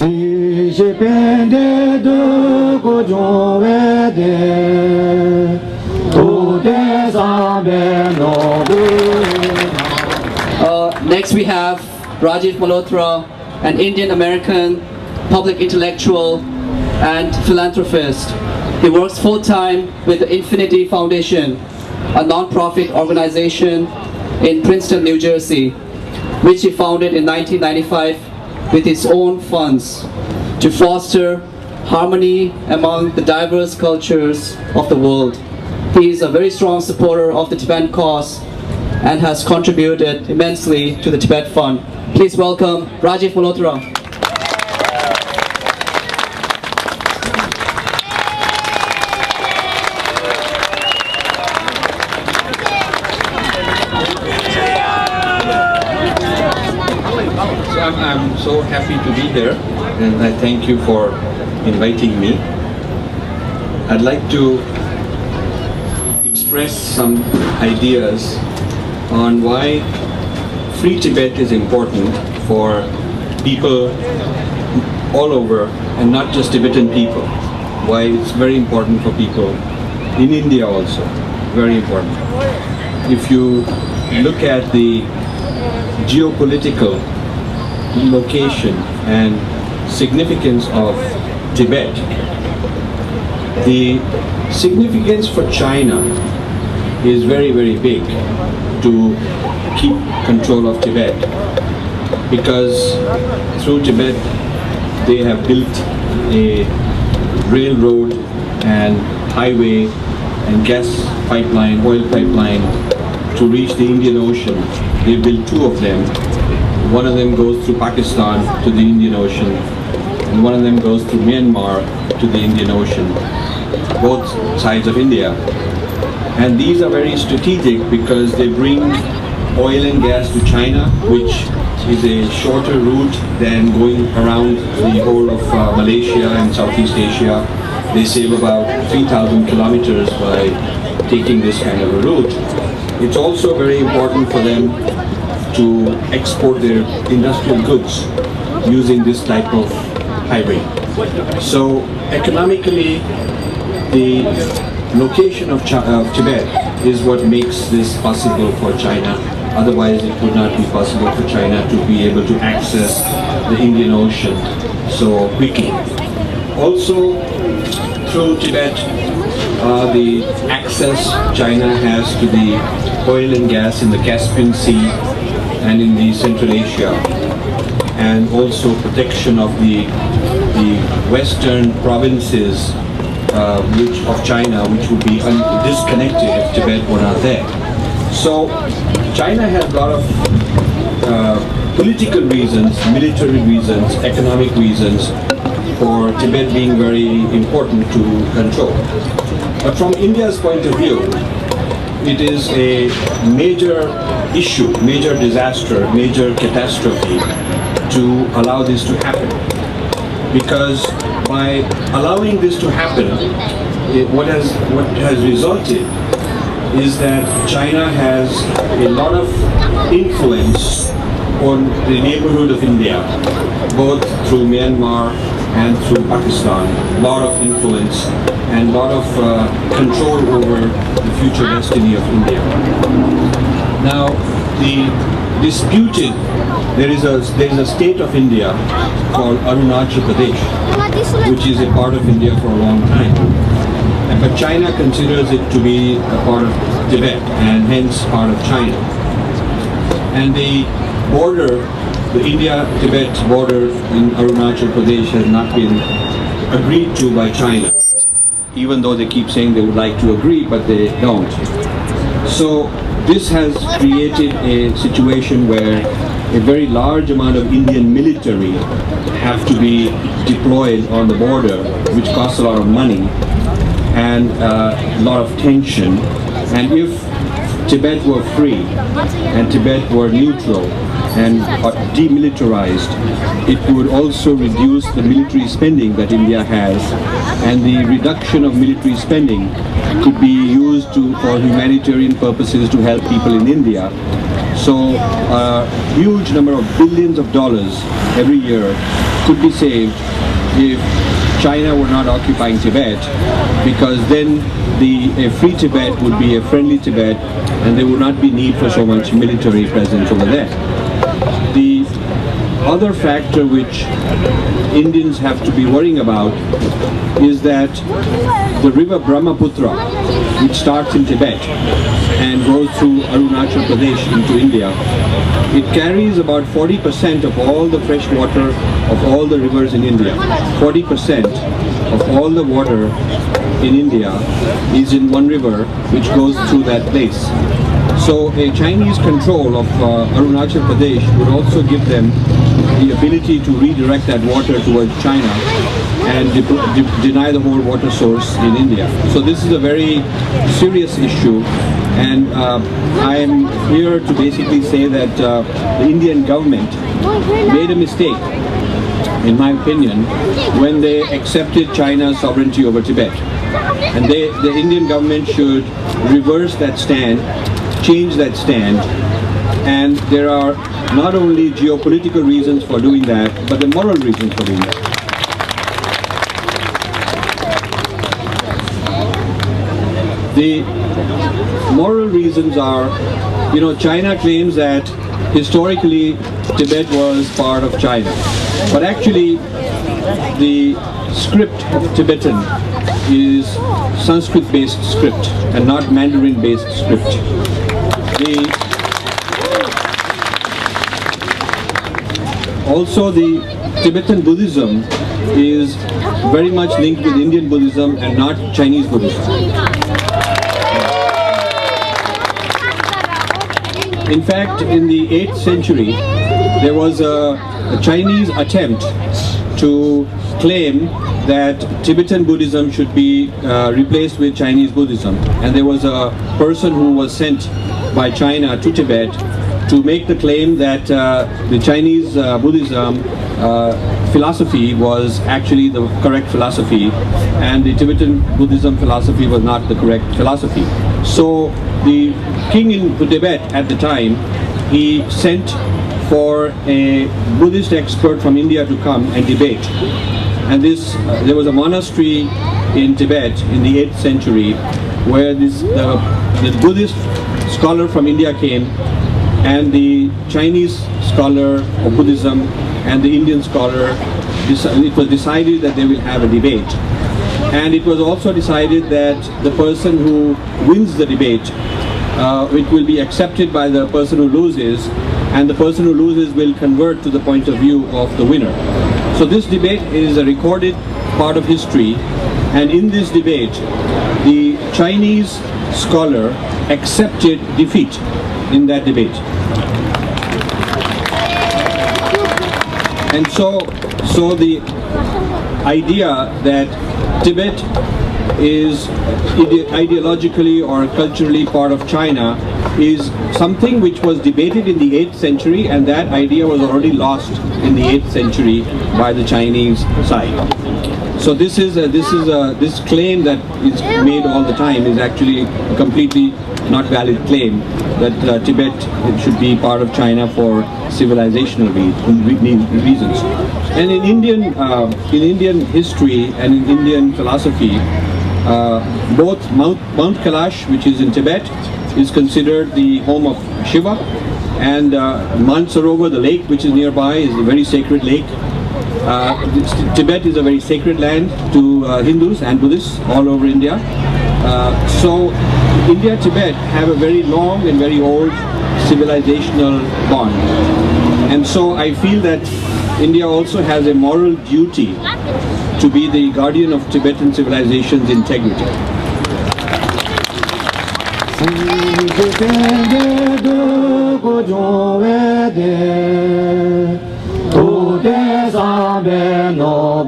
Si je pende de gojovede, tout est Next we have Rajiv Malhotra, an Indian-American public intellectual and philanthropist. He works full-time with the Infinity Foundation, a non-profit organization in Princeton, New Jersey, which he founded in 1995 with his own funds to foster harmony among the diverse cultures of the world. He is a very strong supporter of the Tibetan cause and has contributed immensely to the Tibet Fund. Please welcome Rajiv Malhotra. I'm so happy to be here, and I thank you for inviting me. I'd like to express some ideas on why Free Tibet is important for people all over, and not just Tibetan people. Why it's very important for people in India also, very important. If you look at the geopolitical location and significance of Tibet, the significance for China is very, very big to keep control of Tibet, because through Tibet they have built a railroad and highway and gas pipeline, oil pipeline to reach the Indian Ocean. They built two of them. One of them goes through Pakistan to the Indian Ocean, and one of them goes through Myanmar to the Indian Ocean, both sides of India. And these are very strategic because they bring oil and gas to China, which is a shorter route than going around the whole of Malaysia and Southeast Asia. They save about 3,000 kilometers by taking this kind of a route. It's also very important for them to export their industrial goods using this type of highway. So economically, the location of Tibet is what makes this possible for China. Otherwise it would not be possible for China to be able to access the Indian Ocean so quickly. Also, through Tibet, the access China has to the oil and gas in the Caspian Sea and in the Central Asia, and also protection of the western provinces of China, which would be disconnected if Tibet were not there. So China has a lot of political reasons, military reasons, economic reasons for Tibet being very important to control. But from India's point of view, it is a major issue, major disaster, major catastrophe to allow this to happen. Because by allowing this to happen, what has resulted is that China has a lot of influence on the neighborhood of India, both through Myanmar and through Pakistan. A lot of influence and a lot of control over the future destiny of India. Now, there is a state of India called Arunachal Pradesh, which is a part of India for a long time. But China considers it to be a part of Tibet and hence part of China. And the border, the India-Tibet border in Arunachal Pradesh has not been agreed to by China, even though they keep saying they would like to agree, but they don't. So this has created a situation where a very large amount of Indian military have to be deployed on the border, which costs a lot of money and a lot of tension. And if Tibet were free and Tibet were neutral and demilitarized, it would also reduce the military spending that India has, and the reduction of military spending could be used for humanitarian purposes to help people in India. So a huge number of billions of dollars every year could be saved if China were not occupying Tibet, because then a free Tibet would be a friendly Tibet and there would not be need for so much military presence over there. The other factor which Indians have to be worrying about is that the river Brahmaputra, which starts in Tibet and goes through Arunachal Pradesh into India, it carries about 40% of all the fresh water of all the rivers in India. 40% of all the water in India is in one river which goes through that place. So a Chinese control of Arunachal Pradesh would also give them the ability to redirect that water towards China and deny the whole water source in India. So this is a very serious issue, and I'm here to basically say that the Indian government made a mistake, in my opinion, when they accepted China's sovereignty over Tibet. And the Indian government should reverse that stand, change that stand, and there are not only geopolitical reasons for doing that, but the moral reasons for doing that. The moral reasons are, China claims that historically Tibet was part of China, but actually the script of Tibetan is Sanskrit-based script and not Mandarin-based script. Also, the Tibetan Buddhism is very much linked with Indian Buddhism and not Chinese Buddhism. In fact, in the 8th century, there was a Chinese attempt to claim that Tibetan Buddhism should be replaced with Chinese Buddhism. And there was a person who was sent by China to Tibet to make the claim that the Chinese Buddhism philosophy was actually the correct philosophy and the Tibetan Buddhism philosophy was not the correct philosophy. So the king in Tibet at the time, he sent for a Buddhist expert from India to come and debate. And there was a monastery in Tibet in the 8th century where the Buddhist scholar from India came, and the Chinese scholar of Buddhism and the Indian scholar, it was decided that they will have a debate. And it was also decided that the person who wins the debate, it will be accepted by the person who loses, and the person who loses will convert to the point of view of the winner. So this debate is a recorded part of history, and in this debate, the Chinese scholar accepted defeat in that debate. And so the idea that Tibet is ideologically or culturally part of China is something which was debated in the 8th century, and that idea was already lost in the 8th century by the Chinese side. So this claim that is made all the time is actually a completely not valid claim that Tibet should be part of China for civilizational reasons. And in Indian history and in Indian philosophy, both Mount Kailash, which is in Tibet, is considered the home of Shiva, and Mansarovar, the lake which is nearby, is a very sacred lake. Tibet is a very sacred land to Hindus and Buddhists all over India. So India-Tibet have a very long and very old civilizational bond. And so I feel that India also has a moral duty to be the guardian of Tibetan civilization's integrity. Sambe no